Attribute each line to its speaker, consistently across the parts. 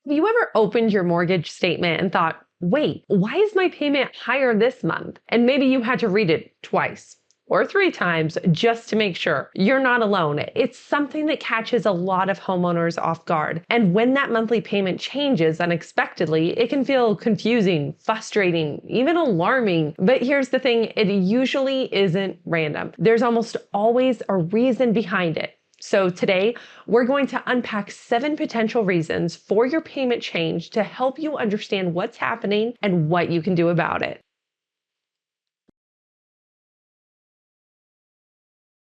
Speaker 1: Have you ever opened your mortgage statement and thought, wait, why is my payment higher this month? And maybe you had to read it twice or 3 times just to make sure. You're not alone. It's something that catches a lot of homeowners off guard. And when that monthly payment changes unexpectedly, it can feel confusing, frustrating, even alarming. But here's the thing, it usually isn't random. There's almost always a reason behind it. So today, we're going to unpack 7 potential reasons for your payment change to help you understand what's happening and what you can do about it.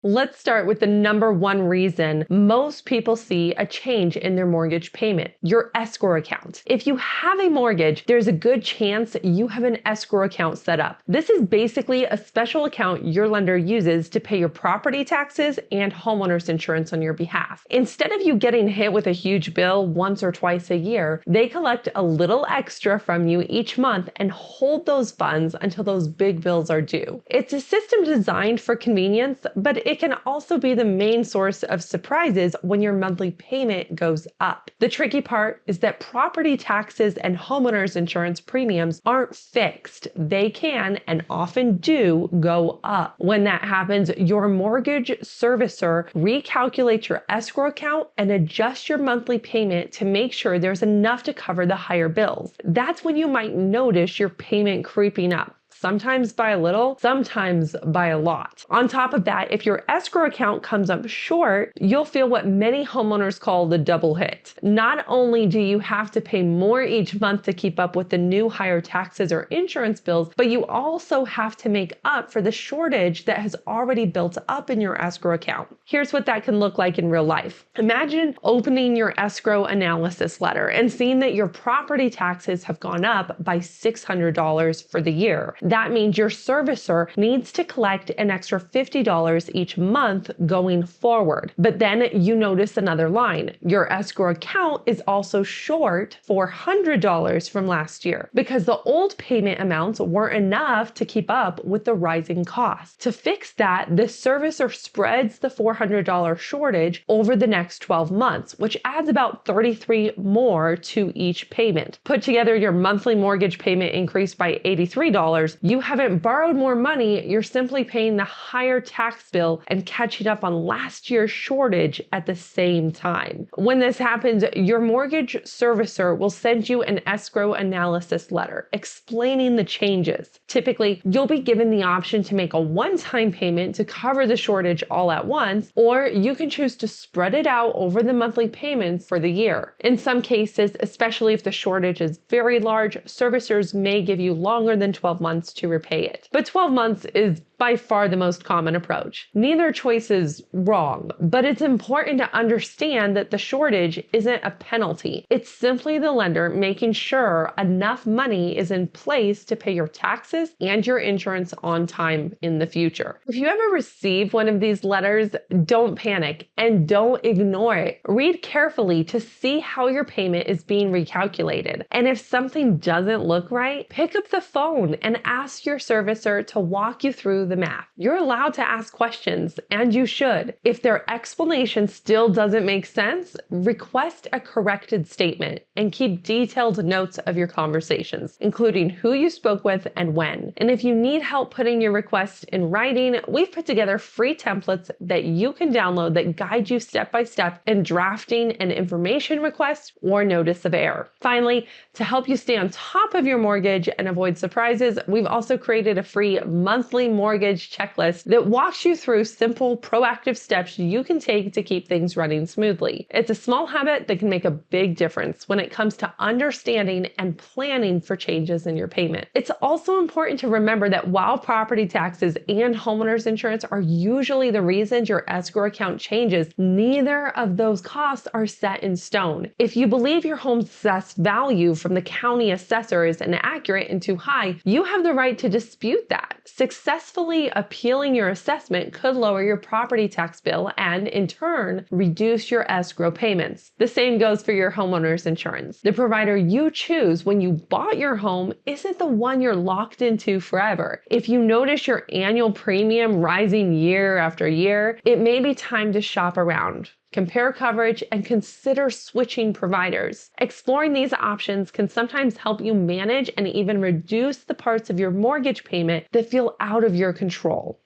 Speaker 1: Let's start with the number 1 reason most people see a change in their mortgage payment, your escrow account. If you have a mortgage, there's a good chance you have an escrow account set up. This is basically a special account your lender uses to pay your property taxes and homeowners insurance on your behalf. Instead of you getting hit with a huge bill once or twice a year, they collect a little extra from you each month and hold those funds until those big bills are due. It's a system designed for convenience, but it can also be the main source of surprises when your monthly payment goes up. The tricky part is that property taxes and homeowners insurance premiums aren't fixed. They can and often do go up. When that happens, your mortgage servicer recalculates your escrow account and adjusts your monthly payment to make sure there's enough to cover the higher bills. That's when you might notice your payment creeping up. Sometimes by a little, sometimes by a lot. On top of that, if your escrow account comes up short, you'll feel what many homeowners call the double hit. Not only do you have to pay more each month to keep up with the new higher taxes or insurance bills, but you also have to make up for the shortage that has already built up in your escrow account. Here's what that can look like in real life. Imagine opening your escrow analysis letter and seeing that your property taxes have gone up by $600 for the year. That means your servicer needs to collect an extra $50 each month going forward. But then you notice another line. Your escrow account is also short $400 from last year because the old payment amounts weren't enough to keep up with the rising costs. To fix that, the servicer spreads the $400 shortage over the next 12 months, which adds about $33 more to each payment. Put together, your monthly mortgage payment increased by $83. You haven't borrowed more money, you're simply paying the higher tax bill and catching up on last year's shortage at the same time. When this happens, your mortgage servicer will send you an escrow analysis letter explaining the changes. Typically, you'll be given the option to make a one-time payment to cover the shortage all at once, or you can choose to spread it out over the monthly payments for the year. In some cases, especially if the shortage is very large, servicers may give you longer than 12 months to repay it. But 12 months is by far the most common approach. Neither choice is wrong, but it's important to understand that the shortage isn't a penalty. It's simply the lender making sure enough money is in place to pay your taxes and your insurance on time in the future. If you ever receive one of these letters, don't panic and don't ignore it. Read carefully to see how your payment is being recalculated. And if something doesn't look right, pick up the phone and ask your servicer to walk you through the math. You're allowed to ask questions, and you should. If their explanation still doesn't make sense, request a corrected statement and keep detailed notes of your conversations, including who you spoke with and when. And if you need help putting your request in writing, we've put together free templates that you can download that guide you step by step in drafting an information request or notice of error. Finally, to help you stay on top of your mortgage and avoid surprises, we've also created a free monthly mortgage checklist that walks you through simple, proactive steps you can take to keep things running smoothly. It's a small habit that can make a big difference when it comes to understanding and planning for changes in your payment. It's also important to remember that while property taxes and homeowners insurance are usually the reasons your escrow account changes, neither of those costs are set in stone. If you believe your home's assessed value from the county assessor is inaccurate and too high, you have the right to dispute that. Successfully appealing your assessment could lower your property tax bill and, in turn, reduce your escrow payments. The same goes for your homeowner's insurance. The provider you choose when you bought your home isn't the one you're locked into forever. If you notice your annual premium rising year after year, it may be time to shop around. compare coverage, and consider switching providers. Exploring these options can sometimes help you manage and even reduce the parts of your mortgage payment that feel out of your control.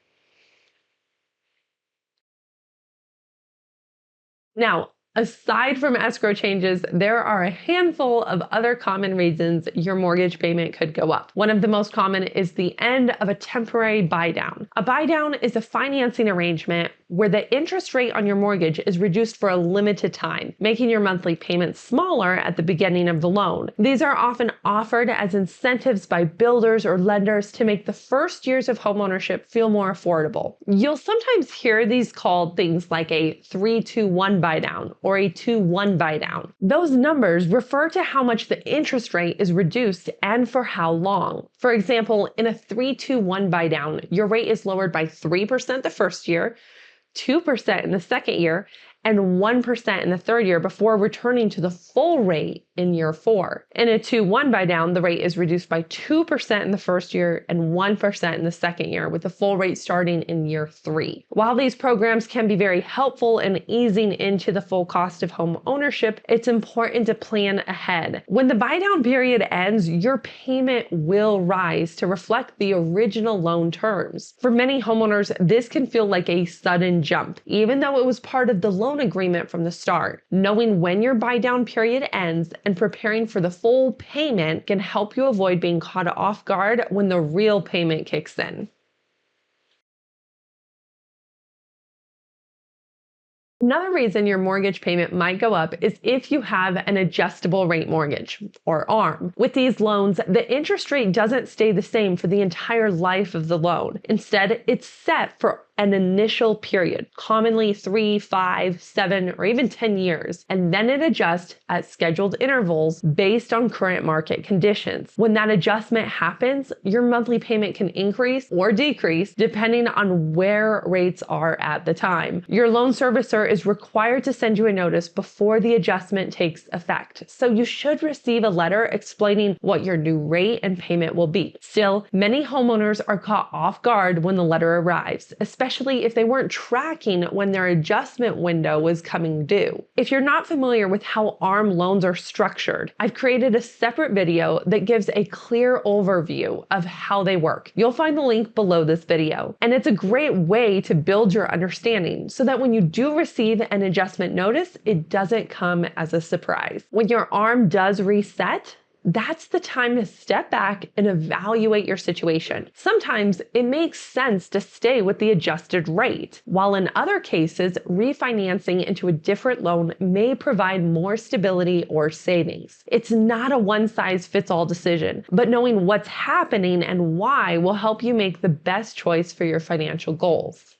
Speaker 1: Now, aside from escrow changes, there are a handful of other common reasons your mortgage payment could go up. One of the most common is the end of a temporary buydown. A buydown is a financing arrangement where the interest rate on your mortgage is reduced for a limited time, making your monthly payments smaller at the beginning of the loan. These are often offered as incentives by builders or lenders to make the first years of homeownership feel more affordable. You'll sometimes hear these called things like a 3-2-1 buydown or a 2-1 buydown. Those numbers refer to how much the interest rate is reduced and for how long. For example, in a 3-2-1 buydown, your rate is lowered by 3% the first year, 2% in the second year, and 1% in the third year before returning to the full rate in year 4. In a 2-1 buydown, the rate is reduced by 2% in the first year and 1% in the second year, with the full rate starting in year 3. While these programs can be very helpful in easing into the full cost of home ownership, it's important to plan ahead. When the buydown period ends, your payment will rise to reflect the original loan terms. For many homeowners, this can feel like a sudden jump, even though it was part of the loan agreement from the start. Knowing when your buydown period ends and preparing for the full payment can help you avoid being caught off guard when the real payment kicks in. Another reason your mortgage payment might go up is if you have an adjustable rate mortgage, or ARM. With these loans, the interest rate doesn't stay the same for the entire life of the loan. Instead, it's set for an initial period, commonly 3, 5, 7, or even 10 years, and then it adjusts at scheduled intervals based on current market conditions. When that adjustment happens, your monthly payment can increase or decrease depending on where rates are at the time. Your loan servicer is required to send you a notice before the adjustment takes effect, so you should receive a letter explaining what your new rate and payment will be. Still, many homeowners are caught off guard when the letter arrives, especially if they weren't tracking when their adjustment window was coming due. If you're not familiar with how ARM loans are structured, I've created a separate video that gives a clear overview of how they work. You'll find the link below this video. And it's a great way to build your understanding so that when you do receive an adjustment notice, it doesn't come as a surprise. When your ARM does reset, that's the time to step back and evaluate your situation. Sometimes it makes sense to stay with the adjusted rate, while in other cases, refinancing into a different loan may provide more stability or savings. It's not a one-size-fits-all decision, but knowing what's happening and why will help you make the best choice for your financial goals.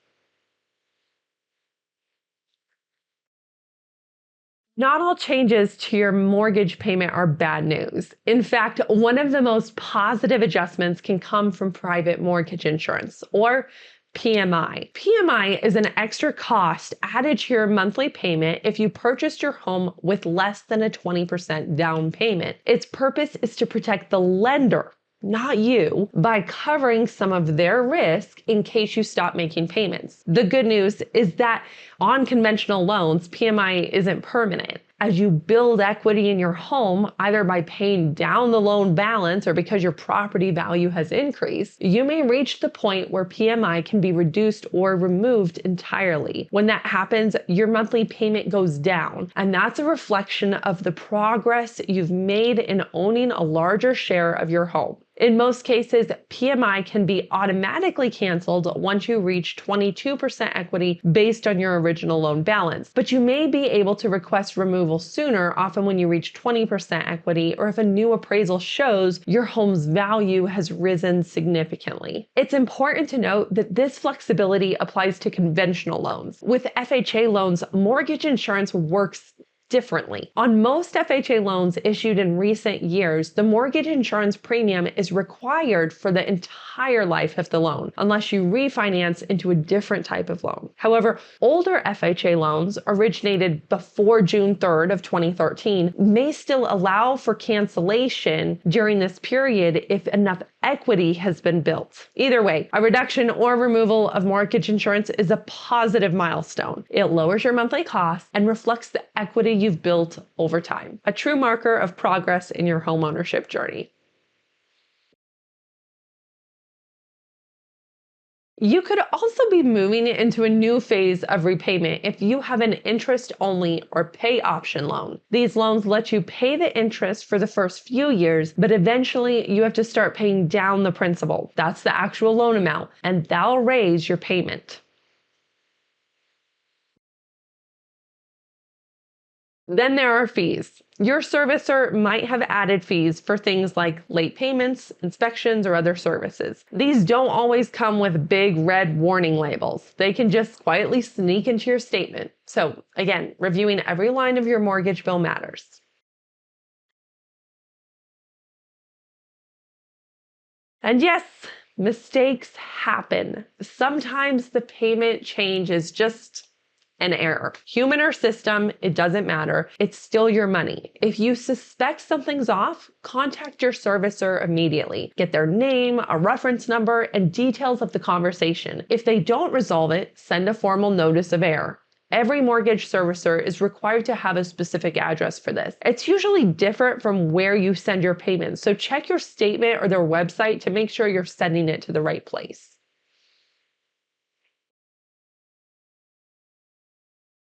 Speaker 1: Not all changes to your mortgage payment are bad news. In fact, one of the most positive adjustments can come from private mortgage insurance, or PMI. PMI is an extra cost added to your monthly payment if you purchased your home with less than a 20% down payment. Its purpose is to protect the lender, not you, by covering some of their risk in case you stop making payments. The good news is that on conventional loans, PMI isn't permanent. As you build equity in your home, either by paying down the loan balance or because your property value has increased, you may reach the point where PMI can be reduced or removed entirely. When that happens, your monthly payment goes down, and that's a reflection of the progress you've made in owning a larger share of your home. In most cases, PMI can be automatically canceled once you reach 22% equity based on your original loan balance, but you may be able to request removal sooner, often when you reach 20% equity or if a new appraisal shows your home's value has risen significantly. It's important to note that this flexibility applies to conventional loans. With FHA loans, mortgage insurance works differently. On most FHA loans issued in recent years, the mortgage insurance premium is required for the entire life of the loan, unless you refinance into a different type of loan. However, older FHA loans originated before June 3rd of 2013 may still allow for cancellation during this period if enough equity has been built. Either way, a reduction or removal of mortgage insurance is a positive milestone. It lowers your monthly costs and reflects the equity you've built over time, a true marker of progress in your homeownership journey. You could also be moving into a new phase of repayment if you have an interest-only or pay option loan. These loans let you pay the interest for the first few years, but eventually you have to start paying down the principal. That's the actual loan amount, and that'll raise your payment. Then there are fees. Your servicer might have added fees for things like late payments, inspections, or other services. These don't always come with big red warning labels. They can just quietly sneak into your statement. So again, reviewing every line of your mortgage bill matters. And yes, mistakes happen. Sometimes the payment change is just an error. Human or system, it doesn't matter. It's still your money. If you suspect something's off, contact your servicer immediately. Get their name, a reference number, and details of the conversation. If they don't resolve it, send a formal notice of error. Every mortgage servicer is required to have a specific address for this. It's usually different from where you send your payments, so check your statement or their website to make sure you're sending it to the right place.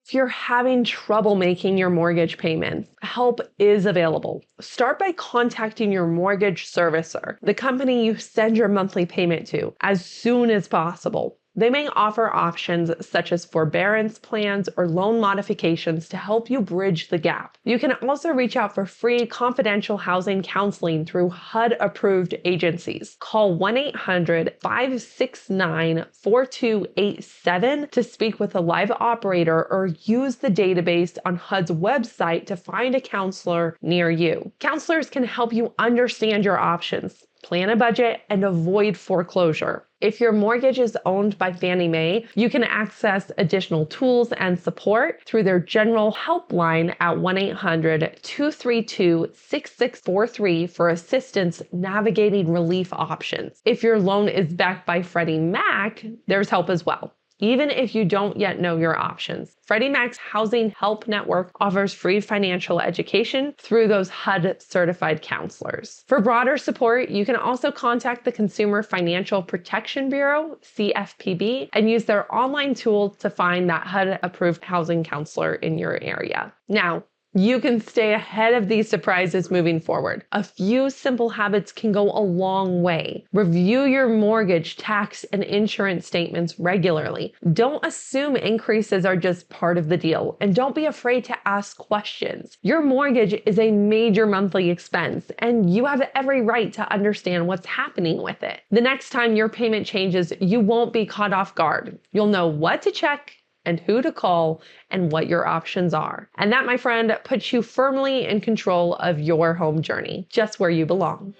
Speaker 1: If you're having trouble making your mortgage payments, help is available. Start by contacting your mortgage servicer, the company you send your monthly payment to, as soon as possible. They may offer options such as forbearance plans or loan modifications to help you bridge the gap. You can also reach out for free confidential housing counseling through HUD-approved agencies. Call 1-800-569-4287 to speak with a live operator or use the database on HUD's website to find a counselor near you. Counselors can help you understand your options, plan a budget, and avoid foreclosure. If your mortgage is owned by Fannie Mae, you can access additional tools and support through their general helpline at 1-800-232-6643 for assistance navigating relief options. If your loan is backed by Freddie Mac, there's help as well. Even if you don't yet know your options, Freddie Mac's Housing Help Network offers free financial education through those HUD-certified counselors. For broader support, you can also contact the Consumer Financial Protection Bureau, CFPB, and use their online tool to find that HUD-approved housing counselor in your area. Now, you can stay ahead of these surprises moving forward. A few simple habits can go a long way. Review your mortgage, tax, and insurance statements regularly. Don't assume increases are just part of the deal, and don't be afraid to ask questions. Your mortgage is a major monthly expense, and you have every right to understand what's happening with it. The next time your payment changes, you won't be caught off guard. You'll know what to check and who to call and what your options are. And that, my friend, puts you firmly in control of your home journey, just where you belong.